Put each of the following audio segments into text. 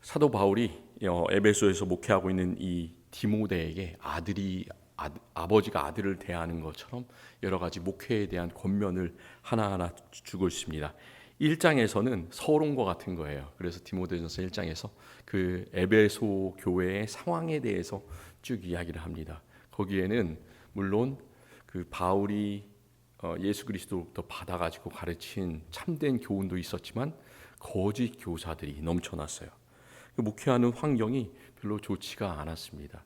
사도 바울이 에베소에서 목회하고 있는 이 디모데에게 아버지가 아들을 대하는 것처럼 여러 가지 목회에 대한 권면을 하나하나 주고 있습니다. 1장에서는 서론과 같은 거예요. 그래서 디모데전서 1장에서 그 에베소 교회의 상황에 대해서 쭉 이야기를 합니다. 거기에는 물론 그 바울이 예수 그리스도로부터 받아가지고 가르친 참된 교훈도 있었지만 거짓 교사들이 넘쳐났어요. 목회하는 환경이 별로 좋지가 않았습니다.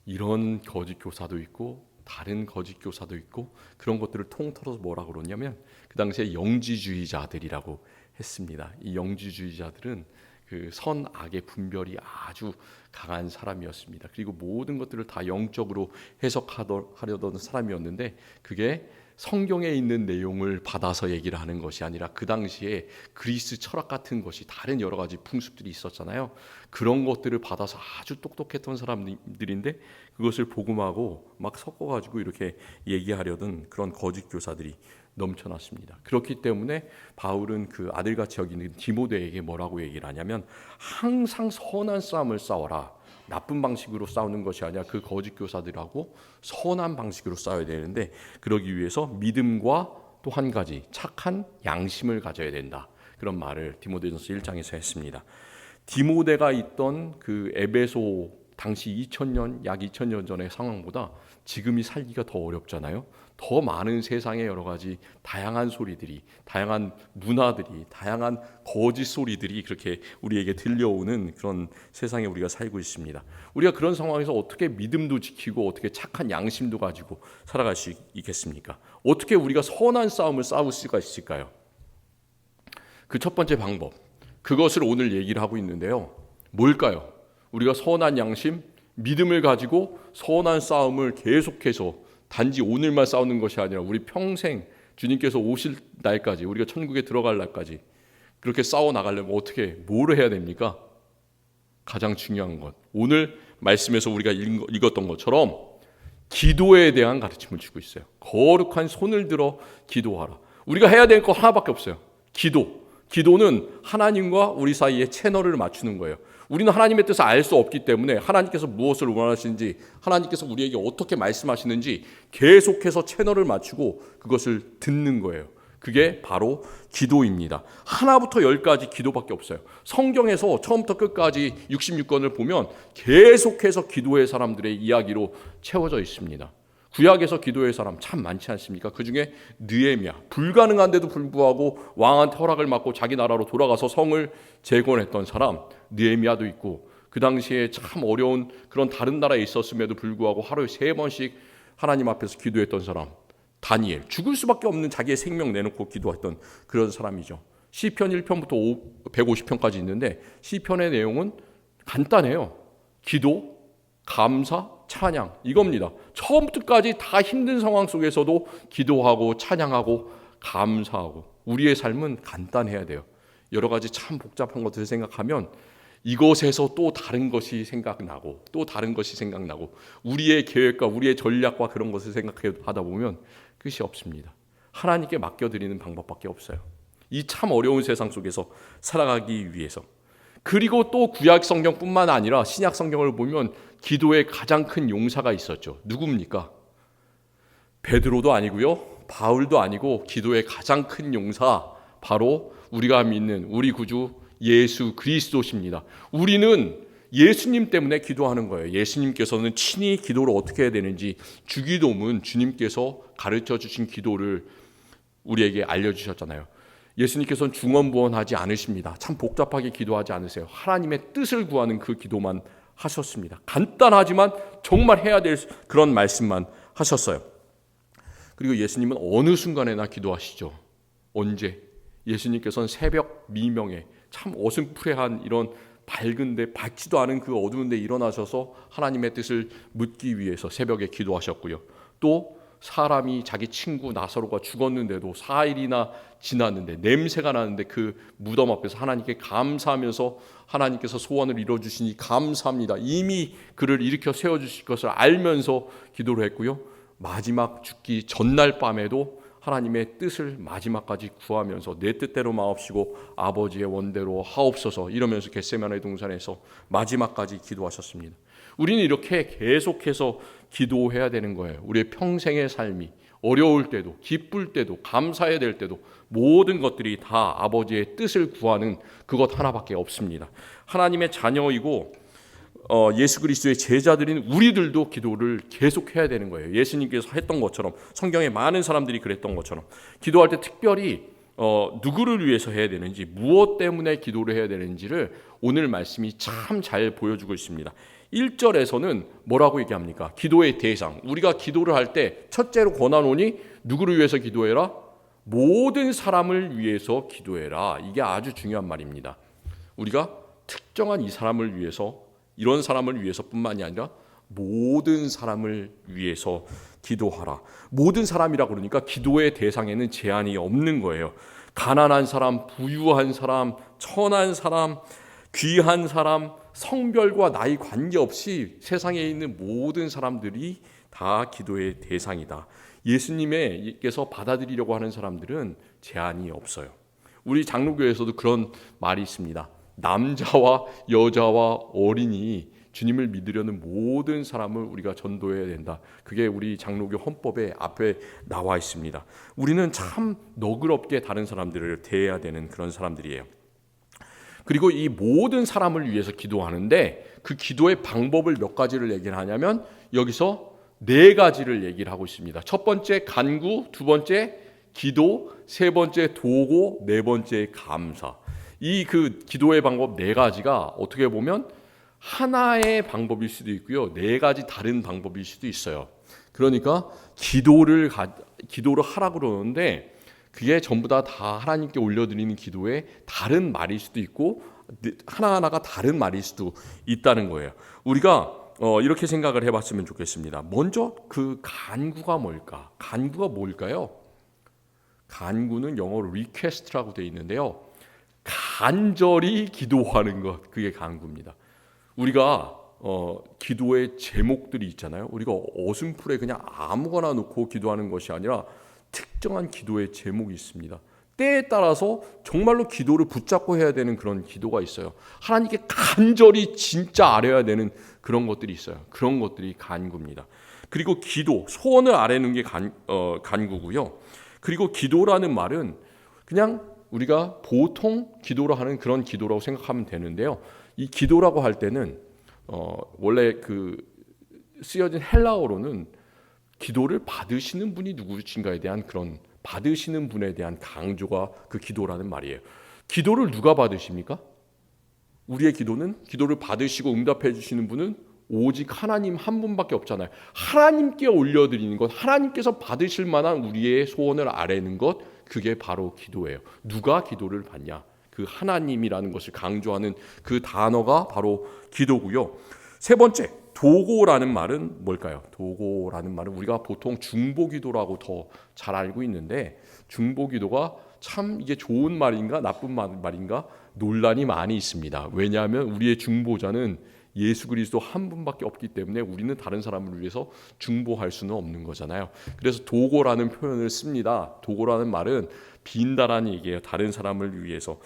이런 거짓 교사도 있고 다른 거짓 교사도 있고 그런 것들을 통틀어서 뭐라고 그러냐면 그 당시에 영지주의자들이라고 했습니다. 이 영지주의자들은 그 선악의 분별이 아주 강한 사람이었습니다. 그리고 모든 것들을 다 영적으로 해석하려던 사람이었는데 그게 성경에 있는 내용을 받아서 얘기를 하는 것이 아니라 그 당시에 그리스 철학 같은 것이 다른 여러 가지 풍습들이 있었잖아요. 그런 것들을 받아서 아주 똑똑했던 사람들인데 그것을 복음하고 막 섞어가지고 이렇게 얘기하려던 그런 거짓 교사들이 넘쳐났습니다. 그렇기 때문에 바울은 그 아들같이 여기는 디모데에게 뭐라고 얘기를 하냐면 항상 선한 싸움을 싸워라. 나쁜 방식으로 싸우는 것이 아니라 그 거짓 교사들하고 선한 방식으로 싸워야 되는데 그러기 위해서 믿음과 또 한 가지 착한 양심을 가져야 된다. 그런 말을 디모데전서 1장에서 했습니다. 디모데가 있던 그 에베소 당시 약 2000년 전의 상황보다 지금이 살기가 더 어렵잖아요. 더 많은 세상의 여러 가지 다양한 소리들이, 다양한 문화들이, 다양한 거짓 소리들이 그렇게 우리에게 들려오는 그런 세상에 우리가 살고 있습니다. 우리가 그런 상황에서 어떻게 믿음도 지키고 어떻게 착한 양심도 가지고 살아갈 수 있겠습니까? 어떻게 우리가 선한 싸움을 싸울 수가 있을까요? 그 첫 번째 방법, 그것을 오늘 얘기를 하고 있는데요. 뭘까요? 우리가 선한 양심, 믿음을 가지고 선한 싸움을 계속해서 단지 오늘만 싸우는 것이 아니라 우리 평생 주님께서 오실 날까지 우리가 천국에 들어갈 날까지 그렇게 싸워 나가려면 어떻게 뭐를 해야 됩니까? 가장 중요한 것, 오늘 말씀에서 우리가 읽었던 것처럼 기도에 대한 가르침을 주고 있어요. 거룩한 손을 들어 기도하라. 우리가 해야 될 거 하나밖에 없어요. 기도는 하나님과 우리 사이에 채널을 맞추는 거예요. 우리는 하나님의 뜻을 알 수 없기 때문에 하나님께서 무엇을 원하시는지, 하나님께서 우리에게 어떻게 말씀하시는지 계속해서 채널을 맞추고 그것을 듣는 거예요. 그게 바로 기도입니다. 하나부터 열까지 기도밖에 없어요. 성경에서 처음부터 끝까지 66권을 보면 계속해서 기도의 사람들의 이야기로 채워져 있습니다. 구약에서 기도의 사람 참 많지 않습니까? 그중에 느헤미야, 불가능한데도 불구하고 왕한테 허락을 받고 자기 나라로 돌아가서 성을 재건했던 사람 느헤미야도 있고, 그 당시에 참 어려운 그런 다른 나라에 있었음에도 불구하고 하루에 3번씩 하나님 앞에서 기도했던 사람 다니엘, 죽을 수밖에 없는 자기의 생명 내놓고 기도했던 그런 사람이죠. 시편 1편부터 150편까지 있는데 시편의 내용은 간단해요. 기도, 감사, 찬양, 이겁니다. 처음부터 끝까지 다 힘든 상황 속에서도 기도하고 찬양하고 감사하고, 우리의 삶은 간단해야 돼요. 여러 가지 참 복잡한 것들을 생각하면 이것에서 또 다른 것이 생각나고 또 다른 것이 생각나고 우리의 계획과 우리의 전략과 그런 것을 생각하다 보면 끝이 없습니다. 하나님께 맡겨드리는 방법밖에 없어요. 이 참 어려운 세상 속에서 살아가기 위해서. 그리고 또 구약 성경뿐만 아니라 신약 성경을 보면 기도의 가장 큰 용사가 있었죠. 누굽니까? 베드로도 아니고요, 바울도 아니고 기도의 가장 큰 용사, 바로 우리가 믿는 우리 구주 예수 그리스도십니다. 우리는 예수님 때문에 기도하는 거예요. 예수님께서는 친히 기도를 어떻게 해야 되는지 주기도문, 주님께서 가르쳐 주신 기도를 우리에게 알려주셨잖아요. 예수님께서는 중언부언하지 않으십니다. 참 복잡하게 기도하지 않으세요. 하나님의 뜻을 구하는 그 기도만 하셨습니다. 간단하지만 정말 해야 될 그런 말씀만 하셨어요. 그리고 예수님은 어느 순간에나 기도하시죠. 언제? 예수님께서는 새벽 미명에 참 어슴푸레한 이런 밝은데 밝지도 않은 그 어두운 데 일어나셔서 하나님의 뜻을 묻기 위해서 새벽에 기도하셨고요. 또 사람이 자기 친구 나사로가 죽었는데도 4일이나 지났는데 냄새가 나는데 그 무덤 앞에서 하나님께 감사하면서 하나님께서 소원을 이뤄주시니 감사합니다. 이미 그를 일으켜 세워주실 것을 알면서 기도를 했고요. 마지막 죽기 전날 밤에도 하나님의 뜻을 마지막까지 구하면서 내 뜻대로 마옵시고 아버지의 원대로 하옵소서 이러면서 겟세마네 동산에서 마지막까지 기도하셨습니다. 우리는 이렇게 계속해서 기도해야 되는 거예요. 우리의 평생의 삶이 어려울 때도 기쁠 때도 감사해야 될 때도 모든 것들이 다 아버지의 뜻을 구하는 그것 하나밖에 없습니다. 하나님의 자녀이고 예수 그리스도의 제자들인 우리들도 기도를 계속해야 되는 거예요. 예수님께서 했던 것처럼, 성경에 많은 사람들이 그랬던 것처럼 기도할 때 특별히 누구를 위해서 해야 되는지, 무엇 때문에 기도를 해야 되는지를 오늘 말씀이 참 잘 보여주고 있습니다. 1절에서는 뭐라고 얘기합니까? 기도의 대상. 우리가 기도를 할 때 첫째로 권하노니 누구를 위해서 기도해라? 모든 사람을 위해서 기도해라. 이게 아주 중요한 말입니다. 우리가 특정한 이 사람을 위해서, 이런 사람을 위해서뿐만이 아니라 모든 사람을 위해서 기도하라. 모든 사람이라고 그러니까 기도의 대상에는 제한이 없는 거예요. 가난한 사람, 부유한 사람, 천한 사람, 귀한 사람, 성별과 나이 관계없이 세상에 있는 모든 사람들이 다 기도의 대상이다. 예수님께서 받아들이려고 하는 사람들은 제한이 없어요. 우리 장로교에서도 그런 말이 있습니다. 남자와 여자와 어린이, 주님을 믿으려는 모든 사람을 우리가 전도해야 된다. 그게 우리 장로교 헌법에 앞에 나와 있습니다. 우리는 참 너그럽게 다른 사람들을 대해야 되는 그런 사람들이에요. 그리고 이 모든 사람을 위해서 기도하는데 그 기도의 방법을 몇 가지를 얘기를 하냐면 여기서 4가지를 얘기를 하고 있습니다. 첫 번째 간구, 두 번째 기도, 세 번째 도고, 네 번째 감사. 이 그 기도의 방법 4가지가 어떻게 보면 하나의 방법일 수도 있고요, 4가지 다른 방법일 수도 있어요. 그러니까 기도를 하라고 그러는데 그게 전부 다 하나님께 올려드리는 기도의 다른 말일 수도 있고 하나하나가 다른 말일 수도 있다는 거예요. 우리가 이렇게 생각을 해봤으면 좋겠습니다. 먼저 그 간구가 뭘까? 간구가 뭘까요? 간구는 영어로 request라고 되어 있는데요, 간절히 기도하는 것, 그게 간구입니다. 우리가 기도의 제목들이 있잖아요. 우리가 어슴풀에 그냥 아무거나 놓고 기도하는 것이 아니라 특정한 기도의 제목이 있습니다. 때에 따라서 정말로 기도를 붙잡고 해야 되는 그런 기도가 있어요. 하나님께 간절히 진짜 아뢰어야 되는 그런 것들이 있어요. 그런 것들이 간구입니다. 그리고 기도, 소원을 아뢰는 게 간구고요. 그리고 기도라는 말은 그냥 우리가 보통 기도로 하는 그런 기도라고 생각하면 되는데요. 이 기도라고 할 때는 원래 그 쓰여진 헬라어로는 기도를 받으시는 분이 누구신가에 대한 그런 받으시는 분에 대한 강조가 그 기도라는 말이에요. 기도를 누가 받으십니까? 우리의 기도는, 기도를 받으시고 응답해 주시는 분은 오직 하나님 한 분밖에 없잖아요. 하나님께 올려드리는 것, 하나님께서 받으실 만한 우리의 소원을 아뢰는 것, 그게 바로 기도예요. 누가 기도를 받냐? 그 하나님이라는 것을 강조하는 그 단어가 바로 기도고요. 세 번째, 도고라는 말은 뭘까요? 도고라는 말은 우리가 보통 중보기도라고 더 잘 알고 있는데, 중보기도가 참 이게 좋은 말인가 나쁜 말인가 논란이 많이 있습니다. 왜냐하면 우리의 중보자는 예수 그리스도 한 분밖에 없기 때문에 우리는 다른 사람을 위해서 중보할 수는 없는 거잖아요. 그래서 도고라는 표현을 씁니다. 도고라는 말은 빈다라는 얘기예요. 다른 사람을 위해서.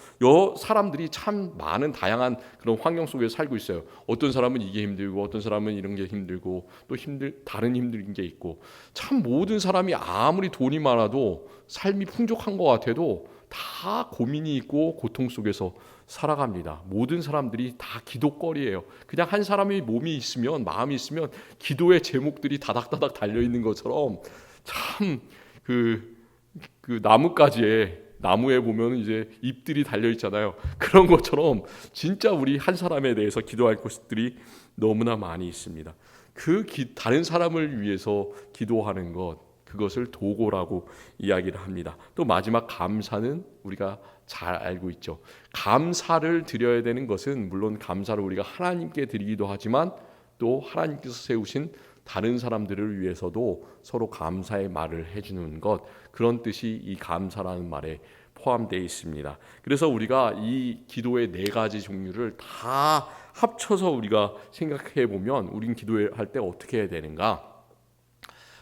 사람들이 참 많은 다양한 그런 환경 속에서 살고 있어요. 어떤 사람은 이게 힘들고, 어떤 사람은 이런 게 힘들고, 또 다른 힘든 게 있고, 참 모든 사람이 아무리 돈이 많아도 삶이 풍족한 것 같아도 다 고민이 있고 고통 속에서 살아갑니다. 모든 사람들이 다 기도거리예요. 그냥 한 사람의 몸이 있으면, 마음이 있으면 기도의 제목들이 다닥다닥 달려 있는 것처럼 참 그 나무에 보면 이제 잎들이 달려 있잖아요. 그런 것처럼 진짜 우리 한 사람에 대해서 기도할 것들이 너무나 많이 있습니다. 다른 사람을 위해서 기도하는 것, 그것을 도고라고 이야기를 합니다. 또 마지막 감사는 우리가 잘 알고 있죠. 감사를 드려야 되는 것은 물론 감사를 우리가 하나님께 드리기도 하지만 또 하나님께서 세우신 다른 사람들을 위해서도 서로 감사의 말을 해주는 것, 그런 뜻이 이 감사라는 말에 포함되어 있습니다. 그래서 우리가 이 기도의 4가지 종류를 다 합쳐서 우리가 생각해 보면 우린 기도할 때 어떻게 해야 되는가?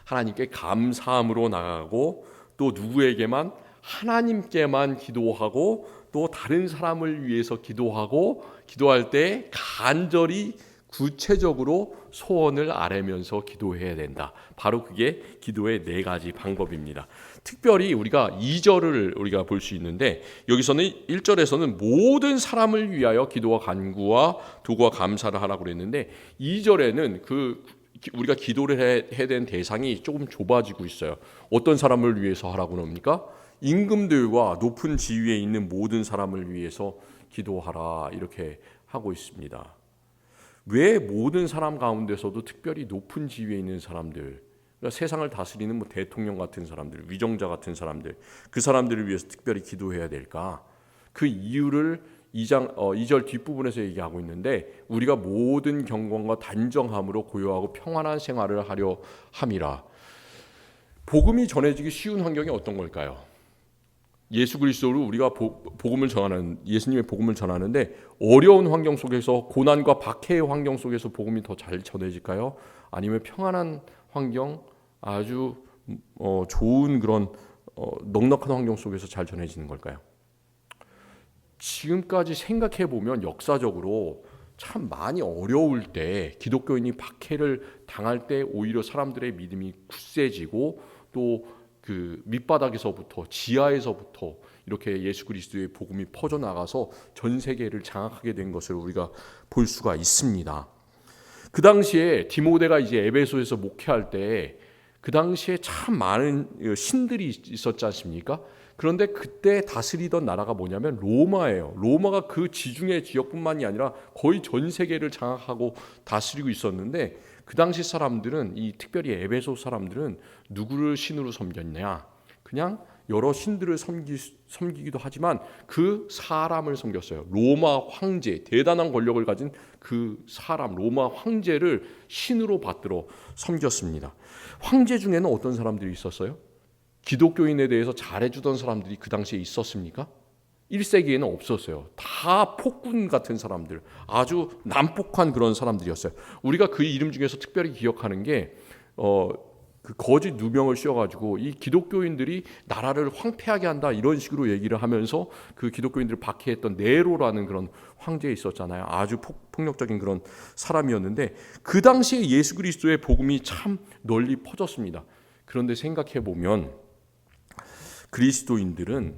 하나님께 감사함으로 나가고 또 누구에게만? 하나님께만 기도하고 또 다른 사람을 위해서 기도하고 기도할 때 간절히 구체적으로 소원을 아뢰면서 기도해야 된다. 바로 그게 기도의 4가지 방법입니다. 특별히 우리가 2절을 우리가 볼 수 있는데 여기서는 1절에서는 모든 사람을 위하여 기도와 간구와 도구와 감사를 하라고 그랬는데 2절에는 우리가 기도를 해야 되는 대상이 조금 좁아지고 있어요. 어떤 사람을 위해서 하라고 합니까? 임금들과 높은 지위에 있는 모든 사람을 위해서 기도하라 이렇게 하고 있습니다. 왜 모든 사람 가운데서도 특별히 높은 지위에 있는 사람들, 그러니까 세상을 다스리는 대통령 같은 사람들, 위정자 같은 사람들, 그 사람들을 위해서 특별히 기도해야 될까? 그 이유를 2절 뒷부분에서 얘기하고 있는데 우리가 모든 경건과 단정함으로 고요하고 평안한 생활을 하려 함이라. 복음이 전해지기 쉬운 환경이 어떤 걸까요? 예수 그리스도를 우리가 복음을 전하는 예수님의 복음을 전하는데 어려운 환경 속에서 고난과 박해의 환경 속에서 복음이 더 잘 전해질까요? 아니면 평안한 환경 아주 좋은 그런 넉넉한 환경 속에서 잘 전해지는 걸까요? 지금까지 생각해 보면 역사적으로 참 많이 어려울 때 기독교인이 박해를 당할 때 오히려 사람들의 믿음이 굳세지고 또 그 밑바닥에서부터 지하에서부터 이렇게 예수 그리스도의 복음이 퍼져나가서 전 세계를 장악하게 된 것을 우리가 볼 수가 있습니다. 그 당시에 디모데가 이제 에베소에서 목회할 때 그 당시에 참 많은 신들이 있었지 않습니까? 그런데 그때 다스리던 나라가 뭐냐면 로마예요. 로마가 그 지중해 지역뿐만이 아니라 거의 전 세계를 장악하고 다스리고 있었는데 그 당시 사람들은 특별히 에베소 사람들은 누구를 신으로 섬겼냐? 그냥 여러 신들을 섬기기도 하지만 그 사람을 섬겼어요. 로마 황제, 대단한 권력을 가진 그 사람, 로마 황제를 신으로 받들어 섬겼습니다. 황제 중에는 어떤 사람들이 있었어요? 기독교인에 대해서 잘해주던 사람들이 그 당시에 있었습니까? 1세기에는 없었어요. 다 폭군 같은 사람들, 아주 난폭한 그런 사람들이었어요. 우리가 그 이름 중에서 특별히 기억하는 게 그 거짓 누명을 씌워가지고 이 기독교인들이 나라를 황폐하게 한다 이런 식으로 얘기를 하면서 그 기독교인들을 박해했던 네로라는 그런 황제 있었잖아요. 아주 폭력적인 그런 사람이었는데 그 당시에 예수 그리스도의 복음이 참 널리 퍼졌습니다. 그런데 생각해 보면 그리스도인들은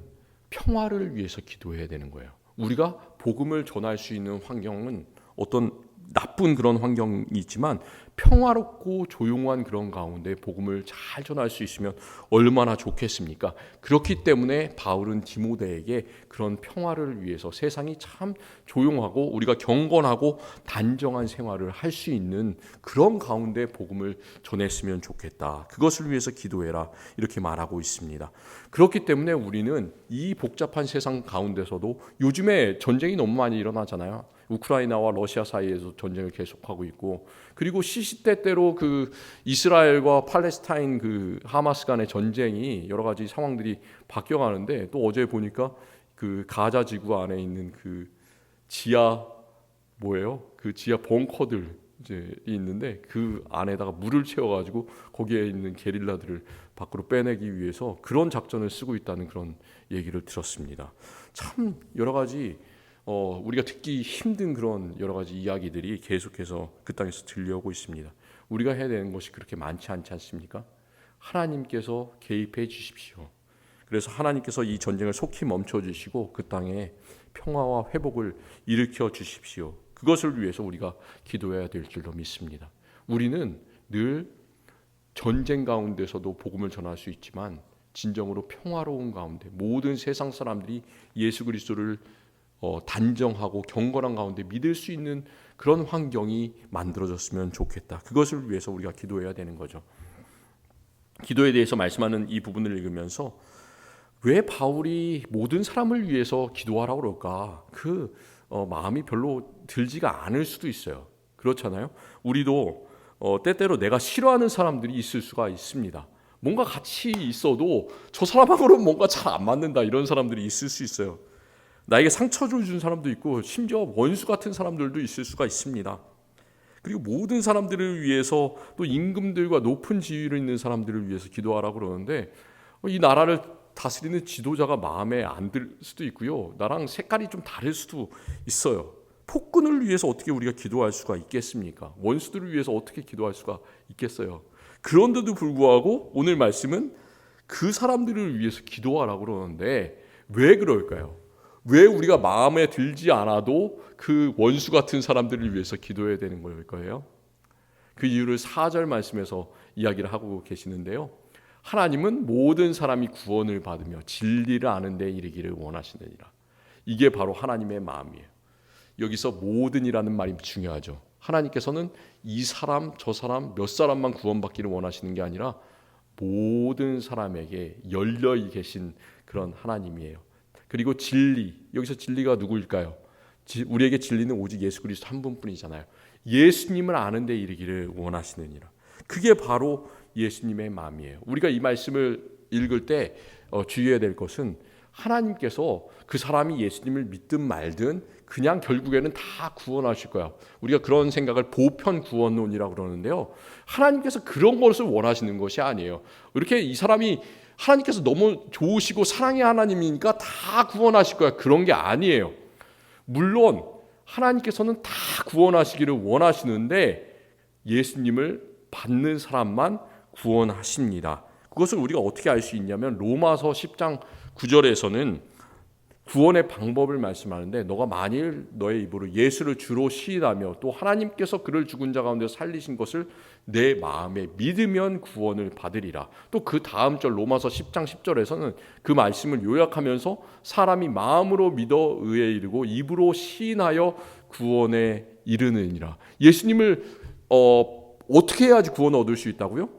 평화를 위해서 기도해야 되는 거예요. 우리가 복음을 전할 수 있는 환경은 어떤 나쁜 그런 환경이 있지만 평화롭고 조용한 그런 가운데 복음을 잘 전할 수 있으면 얼마나 좋겠습니까? 그렇기 때문에 바울은 디모데에게 그런 평화를 위해서 세상이 참 조용하고 우리가 경건하고 단정한 생활을 할 수 있는 그런 가운데 복음을 전했으면 좋겠다. 그것을 위해서 기도해라. 이렇게 말하고 있습니다. 그렇기 때문에 우리는 이 복잡한 세상 가운데서도 요즘에 전쟁이 너무 많이 일어나잖아요. 우크라이나와 러시아 사이에서 전쟁을 계속하고 있고 그리고 시시때때로 그 이스라엘과 팔레스타인 그 하마스 간의 전쟁이 여러 가지 상황들이 바뀌어가는데 또 어제 보니까 그 가자 지구 안에 있는 그 지하 그 지하 벙커들 이제 있는데 그 안에다가 물을 채워가지고 거기에 있는 게릴라들을 밖으로 빼내기 위해서 그런 작전을 쓰고 있다는 그런 얘기를 들었습니다. 참 여러 가지 우리가 듣기 힘든 그런 여러 가지 이야기들이 계속해서 그 땅에서 들려오고 있습니다. 우리가 해야 되는 것이 그렇게 많지 않지 않습니까? 하나님께서 개입해 주십시오. 그래서 하나님께서 이 전쟁을 속히 멈춰 주시고 그 땅에 평화와 회복을 일으켜 주십시오. 그것을 위해서 우리가 기도해야 될 줄로 믿습니다. 우리는 늘 전쟁 가운데서도 복음을 전할 수 있지만 진정으로 평화로운 가운데 모든 세상 사람들이 예수 그리스도를 단정하고 경건한 가운데 믿을 수 있는 그런 환경이 만들어졌으면 좋겠다. 그것을 위해서 우리가 기도해야 되는 거죠. 기도에 대해서 말씀하는 이 부분을 읽으면서 왜 바울이 모든 사람을 위해서 기도하라고 그럴까? 마음이 별로 들지가 않을 수도 있어요. 그렇잖아요. 우리도 때때로 내가 싫어하는 사람들이 있을 수가 있습니다. 뭔가 같이 있어도 저 사람하고는 뭔가 잘 안 맞는다 이런 사람들이 있을 수 있어요. 나에게 상처를 준 사람도 있고 심지어 원수 같은 사람들도 있을 수가 있습니다. 그리고 모든 사람들을 위해서 또 임금들과 높은 지위를 있는 사람들을 위해서 기도하라고 그러는데 이 나라를 다스리는 지도자가 마음에 안 들 수도 있고요. 나랑 색깔이 좀 다를 수도 있어요. 폭군을 위해서 어떻게 우리가 기도할 수가 있겠습니까? 원수들을 위해서 어떻게 기도할 수가 있겠어요? 그런데도 불구하고 오늘 말씀은 그 사람들을 위해서 기도하라고 그러는데 왜 그럴까요? 왜 우리가 마음에 들지 않아도 그 원수 같은 사람들을 위해서 기도해야 되는 걸까요? 그 이유를 4절 말씀에서 이야기를 하고 계시는데요. 하나님은 모든 사람이 구원을 받으며 진리를 아는 데 이르기를 원하시느니라. 이게 바로 하나님의 마음이에요. 여기서 모든이라는 말이 중요하죠. 하나님께서는 이 사람 저 사람 몇 사람만 구원받기를 원하시는 게 아니라 모든 사람에게 열려 계신 그런 하나님이에요. 그리고 진리, 여기서 진리가 누구일까요? 우리에게 진리는 오직 예수 그리스도 한 분뿐이잖아요. 예수님을 아는 데 이르기를 원하시느니라. 그게 바로 예수님의 마음이에요. 우리가 이 말씀을 읽을 때 주의해야 될 것은 하나님께서 그 사람이 예수님을 믿든 말든 그냥 결국에는 다 구원하실 거야. 우리가 그런 생각을 보편 구원론이라고 그러는데요. 하나님께서 그런 것을 원하시는 것이 아니에요. 이렇게 이 사람이 하나님께서 너무 좋으시고 사랑의 하나님이니까 다 구원하실 거야. 그런 게 아니에요. 물론 하나님께서는 다 구원하시기를 원하시는데 예수님을 받는 사람만 구원하십니다. 그것을 우리가 어떻게 알 수 있냐면 로마서 10장 9절에서는 구원의 방법을 말씀하는데 너가 만일 너의 입으로 예수를 주로 시인하며 또 하나님께서 그를 죽은 자 가운데 살리신 것을 내 마음에 믿으면 구원을 받으리라. 또 그 다음 절 로마서 10장 10절에서는 그 말씀을 요약하면서 사람이 마음으로 믿어 의에 이르고 입으로 시인하여 구원에 이르느니라. 예수님을 어떻게 해야지 구원을 얻을 수 있다고요?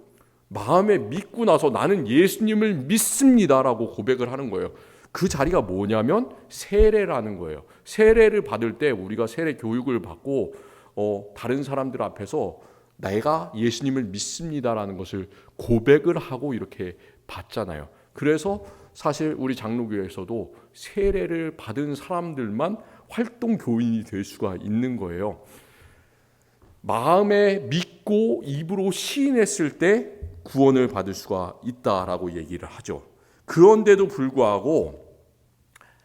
마음에 믿고 나서 나는 예수님을 믿습니다라고 고백을 하는 거예요. 그 자리가 뭐냐면 세례라는 거예요. 세례를 받을 때 우리가 세례 교육을 받고 다른 사람들 앞에서 내가 예수님을 믿습니다라는 것을 고백을 하고 이렇게 받잖아요. 그래서 사실 우리 장로교회에서도 세례를 받은 사람들만 활동 교인이 될 수가 있는 거예요. 마음에 믿고 입으로 시인했을 때 구원을 받을 수가 있다라고 얘기를 하죠. 그런데도 불구하고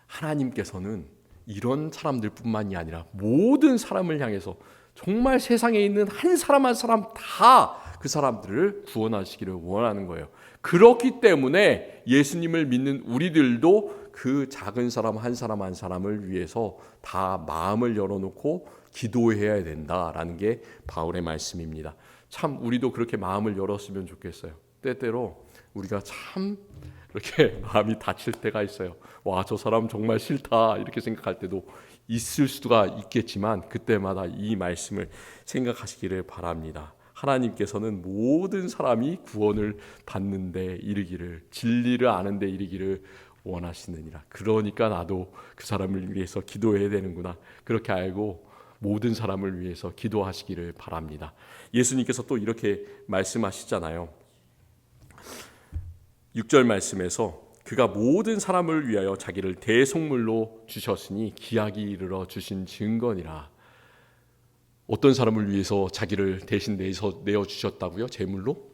하나님께서는 이런 사람들뿐만이 아니라 모든 사람을 향해서 정말 세상에 있는 한 사람 한 사람 다 그 사람들을 구원하시기를 원하는 거예요. 그렇기 때문에 예수님을 믿는 우리들도 그 작은 사람 한 사람 한 사람을 위해서 다 마음을 열어놓고 기도해야 된다라는 게 바울의 말씀입니다. 참 우리도 그렇게 마음을 열었으면 좋겠어요. 때때로 우리가 참 이렇게 마음이 다칠 때가 있어요. 와, 저 사람 정말 싫다 이렇게 생각할 때도 있을 수가 있겠지만 그때마다 이 말씀을 생각하시기를 바랍니다. 하나님께서는 모든 사람이 구원을 받는 데 이르기를, 진리를 아는 데 이르기를 원하시느니라. 그러니까 나도 그 사람을 위해서 기도해야 되는구나. 그렇게 알고 모든 사람을 위해서 기도하시기를 바랍니다. 예수님께서 또 이렇게 말씀하시잖아요. 6절 말씀에서 그가 모든 사람을 위하여 자기를 대속물로 주셨으니 기약이 이르러 주신 증거니라. 어떤 사람을 위해서 자기를 대신 내어주셨다고요? 제물로?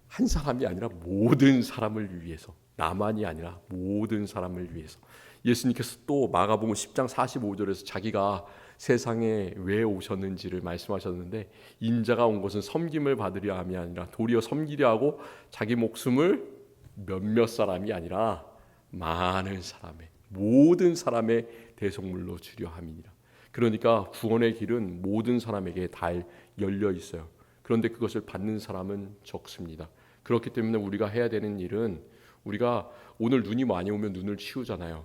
한 사람이 아니라 모든 사람을 위해서, 나만이 아니라 모든 사람을 위해서. 예수님께서 또 마가복음 10장 45절에서 자기가 세상에 왜 오셨는지를 말씀하셨는데 인자가 온 것은 섬김을 받으려 함이 아니라 도리어 섬기려 하고 자기 목숨을 몇몇 사람이 아니라 많은 사람의, 모든 사람의 대속물로 주려 함이니라. 그러니까 구원의 길은 모든 사람에게 다 열려 있어요. 그런데 그것을 받는 사람은 적습니다. 그렇기 때문에 우리가 해야 되는 일은, 우리가 오늘 눈이 많이 오면 눈을 치우잖아요.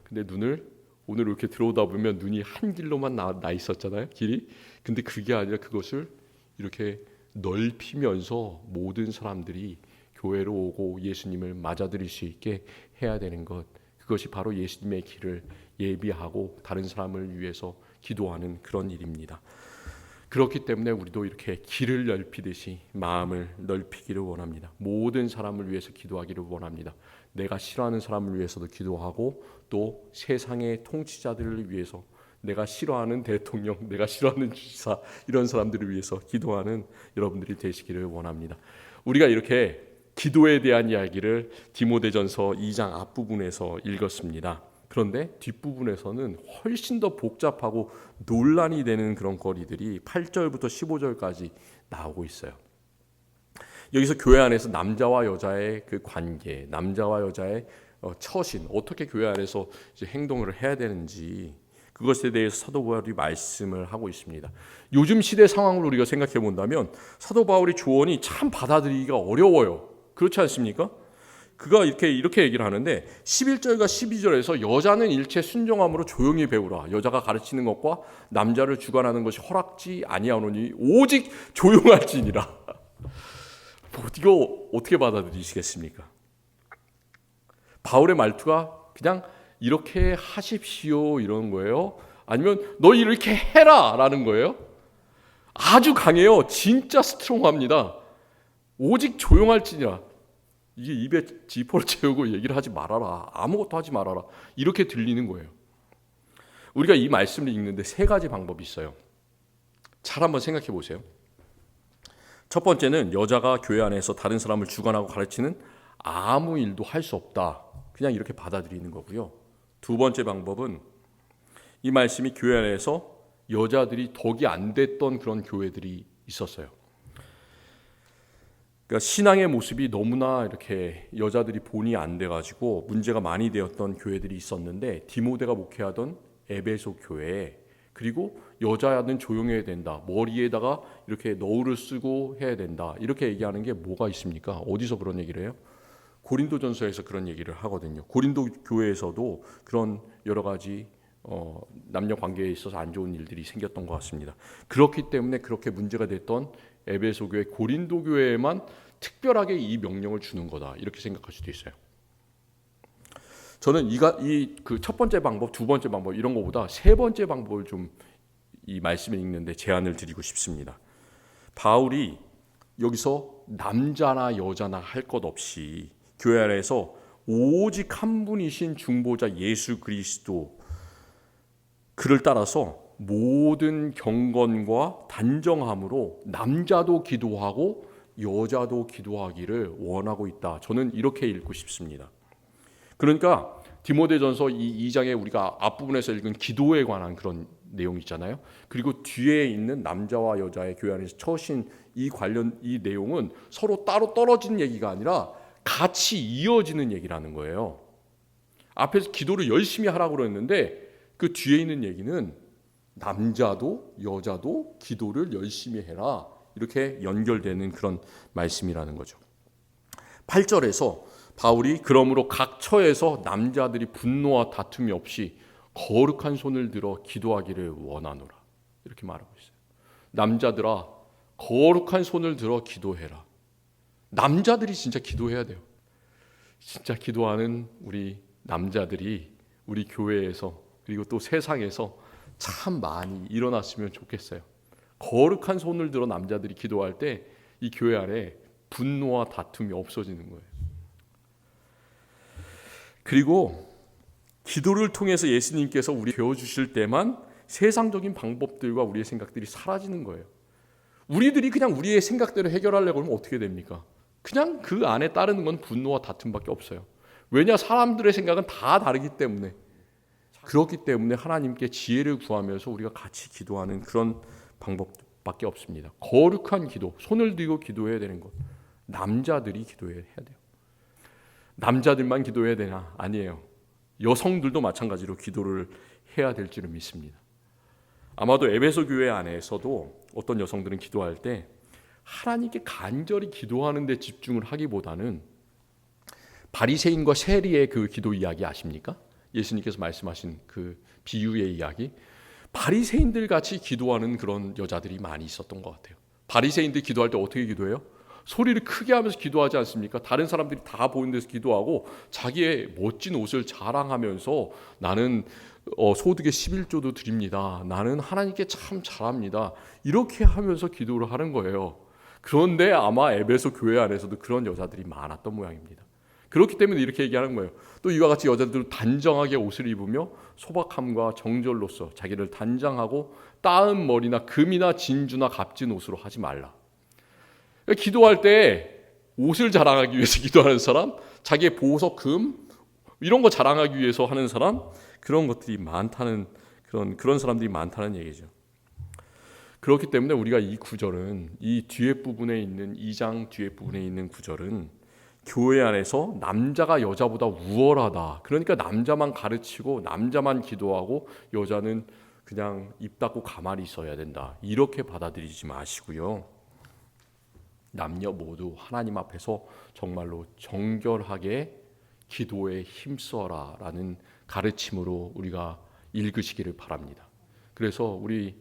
근데 눈을 오늘 이렇게 들어오다 보면 눈이 한 길로만 나 있었잖아요, 길이. 근데 그게 아니라 그것을 이렇게 넓히면서 모든 사람들이 교회로 오고 예수님을 맞아들일 수 있게 해야 되는 것, 그것이 바로 예수님의 길을 예비하고 다른 사람을 위해서 기도하는 그런 일입니다. 그렇기 때문에 우리도 이렇게 길을 넓히듯이 마음을 넓히기를 원합니다. 모든 사람을 위해서 기도하기를 원합니다. 내가 싫어하는 사람을 위해서도 기도하고 또 세상의 통치자들을 위해서, 내가 싫어하는 대통령, 내가 싫어하는 주지사, 이런 사람들을 위해서 기도하는 여러분들이 되시기를 원합니다. 우리가 이렇게 기도에 대한 이야기를 디모데전서 2장 앞부분에서 읽었습니다. 그런데 뒷부분에서는 훨씬 더 복잡하고 논란이 되는 그런 거리들이 8절부터 15절까지 나오고 있어요. 여기서 교회 안에서 남자와 여자의 그 관계, 남자와 여자의 처신, 어떻게 교회 안에서 이제 행동을 해야 되는지 그것에 대해서 사도 바울이 말씀을 하고 있습니다. 요즘 시대 상황을 우리가 생각해 본다면 사도 바울의 조언이 참 받아들이기가 어려워요. 그렇지 않습니까? 그가 이렇게 얘기를 하는데 11절과 12절에서 여자는 일체 순종함으로 조용히 배우라. 여자가 가르치는 것과 남자를 주관하는 것이 허락지 아니하노니 오직 조용할지니라. 이거 어떻게 받아들이시겠습니까? 바울의 말투가 그냥 이렇게 하십시오 이런 거예요? 아니면 너 이렇게 해라 라는 거예요? 아주 강해요. 진짜 스트롱합니다. 오직 조용할지니라. 이게 입에 지퍼를 채우고 얘기를 하지 말아라. 아무것도 하지 말아라. 이렇게 들리는 거예요. 우리가 이 말씀을 읽는데 세 가지 방법이 있어요. 잘 한번 생각해 보세요. 첫 번째는 여자가 교회 안에서 다른 사람을 주관하고 가르치는 아무 일도 할 수 없다. 그냥 이렇게 받아들이는 거고요. 두 번째 방법은 이 말씀이 교회 안에서 여자들이 덕이 안 됐던 그런 교회들이 있었어요. 그러니까 신앙의 모습이 너무나 이렇게 여자들이 본이 안 돼가지고 문제가 많이 되었던 교회들이 있었는데 디모데가 목회하던 에베소 교회에 그리고 여자는 조용해야 된다. 머리에다가 이렇게 너울을 쓰고 해야 된다. 이렇게 얘기하는 게 뭐가 있습니까? 어디서 그런 얘기를 해요? 고린도전서에서 그런 얘기를 하거든요. 고린도 교회에서도 그런 여러 가지 남녀 관계에 있어서 안 좋은 일들이 생겼던 것 같습니다. 그렇기 때문에 그렇게 문제가 됐던 에베소 교회, 고린도 교회에만 특별하게 이 명령을 주는 거다. 이렇게 생각할 수도 있어요. 저는 그 첫 번째 방법, 두 번째 방법 이런 거보다 세 번째 방법을 좀 이 말씀을 읽는데 제안을 드리고 싶습니다. 바울이 여기서 남자나 여자나 할 것 없이 교회 안에서 오직 한 분이신 중보자 예수 그리스도 그를 따라서 모든 경건과 단정함으로 남자도 기도하고 여자도 기도하기를 원하고 있다. 저는 이렇게 읽고 싶습니다. 그러니까 디모데전서 이 2장에 우리가 앞부분에서 읽은 기도에 관한 그런 내용 있잖아요. 그리고 뒤에 있는 남자와 여자의 교회 안에서 처신 이 내용은 서로 따로 떨어진 얘기가 아니라 같이 이어지는 얘기라는 거예요. 앞에서 기도를 열심히 하라고 그랬는데 그 뒤에 있는 얘기는 남자도 여자도 기도를 열심히 해라. 이렇게 연결되는 그런 말씀이라는 거죠. 8절에서 바울이 그러므로 각 처에서 남자들이 분노와 다툼이 없이 거룩한 손을 들어 기도하기를 원하노라. 이렇게 말하고 있어요. 남자들아 거룩한 손을 들어 기도해라. 남자들이 진짜 기도해야 돼요. 진짜 기도하는 우리 남자들이 우리 교회에서 그리고 또 세상에서 참 많이 일어났으면 좋겠어요. 거룩한 손을 들어 남자들이 기도할 때 이 교회 안에 분노와 다툼이 없어지는 거예요. 그리고 기도를 통해서 예수님께서 우리 배워주실 때만 세상적인 방법들과 우리의 생각들이 사라지는 거예요. 우리들이 그냥 우리의 생각대로 해결하려고 하면 어떻게 됩니까? 그냥 그 안에 따르는 건 분노와 다툼밖에 없어요. 왜냐? 사람들의 생각은 다 다르기 때문에. 그렇기 때문에 하나님께 지혜를 구하면서 우리가 같이 기도하는 그런 방법밖에 없습니다. 거룩한 기도, 손을 들고 기도해야 되는 것. 남자들이 기도해야 돼요. 남자들만 기도해야 되나? 아니에요. 여성들도 마찬가지로 기도를 해야 될 줄을 믿습니다. 아마도 에베소 교회 안에서도 어떤 여성들은 기도할 때 하나님께 간절히 기도하는 데 집중을 하기보다는 바리새인과 세리의 그 기도 이야기 아십니까? 예수님께서 말씀하신 그 비유의 이야기. 바리새인들 같이 기도하는 그런 여자들이 많이 있었던 것 같아요. 바리새인들 기도할 때 어떻게 기도해요? 소리를 크게 하면서 기도하지 않습니까? 다른 사람들이 다 보이는 데서 기도하고 자기의 멋진 옷을 자랑하면서 나는 소득의 11조도 드립니다. 나는 하나님께 참 잘합니다. 이렇게 하면서 기도를 하는 거예요. 그런데 아마 에베소 교회 안에서도 그런 여자들이 많았던 모양입니다. 그렇기 때문에 이렇게 얘기하는 거예요. 또 이와 같이 여자들은 단정하게 옷을 입으며 소박함과 정절로서 자기를 단장하고 따은 머리나 금이나 진주나 값진 옷으로 하지 말라. 기도할 때 옷을 자랑하기 위해서 기도하는 사람, 자기의 보석, 금 이런 거 자랑하기 위해서 하는 사람, 그런 것들이 많다는 그런 사람들이 많다는 얘기죠. 그렇기 때문에 우리가 이 구절은 이 뒤에 부분에 있는 2장 뒤에 부분에 있는 구절은 교회 안에서 남자가 여자보다 우월하다. 그러니까 남자만 가르치고 남자만 기도하고 여자는 그냥 입 닫고 가만히 있어야 된다. 이렇게 받아들이지 마시고요. 남녀 모두 하나님 앞에서 정말로 정결하게 기도에 힘써라라는 가르침으로 우리가 읽으시기를 바랍니다. 그래서 우리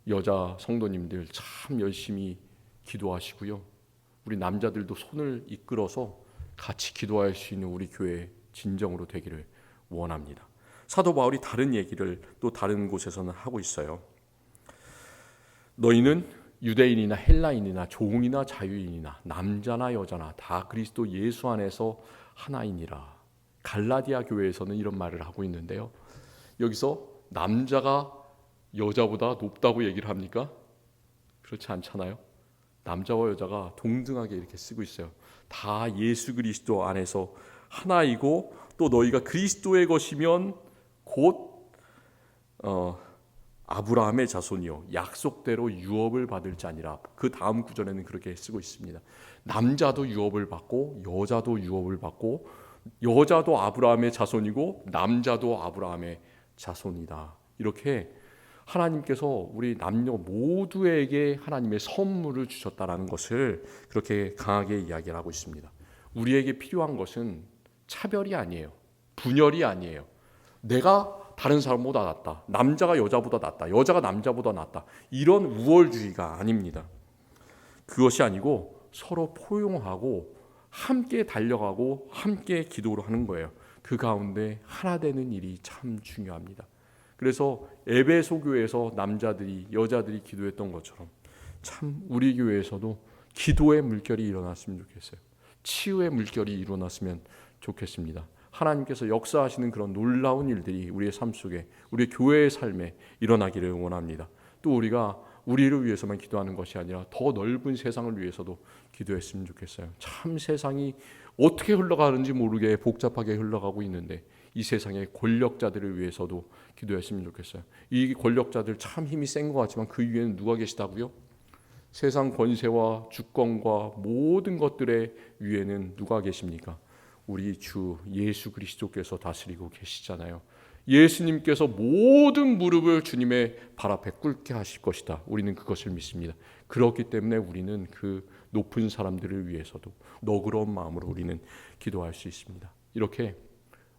여자 성도님들 참 열심히 기도하시고요. 우리 남자들도 손을 이끌어서 같이 기도할 수 있는 우리 교회 진정으로 되기를 원합니다. 사도 바울이 다른 얘기를 또 다른 곳에서는 하고 있어요. 너희는 유대인이나 헬라인이나 종이나 자유인이나 남자나 여자나 다 그리스도 예수 안에서 하나이니라. 갈라디아 교회에서는 이런 말을 하고 있는데요. 여기서 남자가 여자보다 높다고 얘기를 합니까? 그렇지 않잖아요. 남자와 여자가 동등하게 이렇게 쓰고 있어요. 다 예수 그리스도 안에서 하나이고 또 너희가 그리스도의 것이면 곧 아브라함의 자손이요 약속대로 유업을 받을 자니라. 그 다음 구절에는 그렇게 쓰고 있습니다. 남자도 유업을 받고 여자도 유업을 받고 여자도 아브라함의 자손이고 남자도 아브라함의 자손이다. 이렇게 하나님께서 우리 남녀 모두에게 하나님의 선물을 주셨다라는 것을 그렇게 강하게 이야기를 하고 있습니다. 우리에게 필요한 것은 차별이 아니에요. 분열이 아니에요. 내가 다른 사람보다 낫다. 남자가 여자보다 낫다. 여자가 남자보다 낫다. 이런 우월주의가 아닙니다. 그것이 아니고 서로 포용하고 함께 달려가고 함께 기도를 하는 거예요. 그 가운데 하나 되는 일이 참 중요합니다. 그래서 에베소 교회에서 남자들이 여자들이 기도했던 것처럼 참 우리 교회에서도 기도의 물결이 일어났으면 좋겠어요. 치유의 물결이 일어났으면 좋겠습니다. 하나님께서 역사하시는 그런 놀라운 일들이 우리의 삶 속에 우리 교회의 삶에 일어나기를 원합니다. 또 우리가 우리를 위해서만 기도하는 것이 아니라 더 넓은 세상을 위해서도 기도했으면 좋겠어요. 참 세상이 어떻게 흘러가는지 모르게 복잡하게 흘러가고 있는데 이 세상의 권력자들을 위해서도 기도했으면 좋겠어요. 이 권력자들 참 힘이 센 것 같지만 그 위에는 누가 계시다고요? 세상 권세와 주권과 모든 것들의 위에는 누가 계십니까? 우리 주 예수 그리스도께서 다스리고 계시잖아요. 예수님께서 모든 무릎을 주님의 발 앞에 꿇게 하실 것이다. 우리는 그것을 믿습니다. 그렇기 때문에 우리는 그 높은 사람들을 위해서도 너그러운 마음으로 우리는 기도할 수 있습니다. 이렇게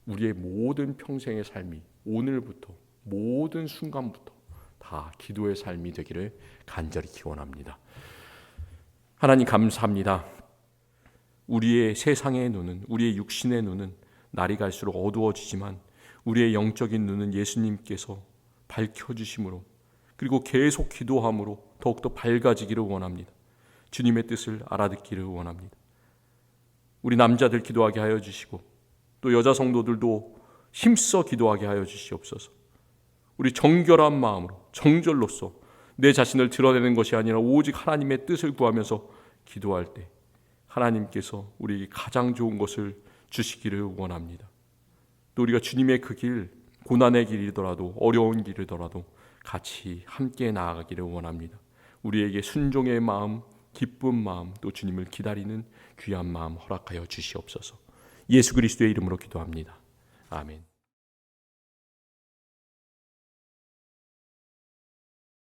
우리의 모든 평생의 삶이 오늘부터 모든 순간부터 다 기도의 삶이 되기를 간절히 기원합니다. 하나님 감사합니다. 우리의 세상의 눈은 우리의 육신의 눈은 날이 갈수록 어두워지지만 우리의 영적인 눈은 예수님께서 밝혀주심으로 그리고 계속 기도함으로 더욱더 밝아지기를 원합니다. 주님의 뜻을 알아듣기를 원합니다. 우리 남자들 기도하게 하여 주시고 또 여자 성도들도 힘써 기도하게 하여 주시옵소서. 우리 정결한 마음으로 정절로서 내 자신을 드러내는 것이 아니라 오직 하나님의 뜻을 구하면서 기도할 때 하나님께서 우리에게 가장 좋은 것을 주시기를 원합니다. 또 우리가 주님의 그 길, 고난의 길이더라도 어려운 길이더라도 같이 함께 나아가기를 원합니다. 우리에게 순종의 마음, 기쁜 마음, 또 주님을 기다리는 귀한 마음 허락하여 주시옵소서. 예수 그리스도의 이름으로 기도합니다. 아멘.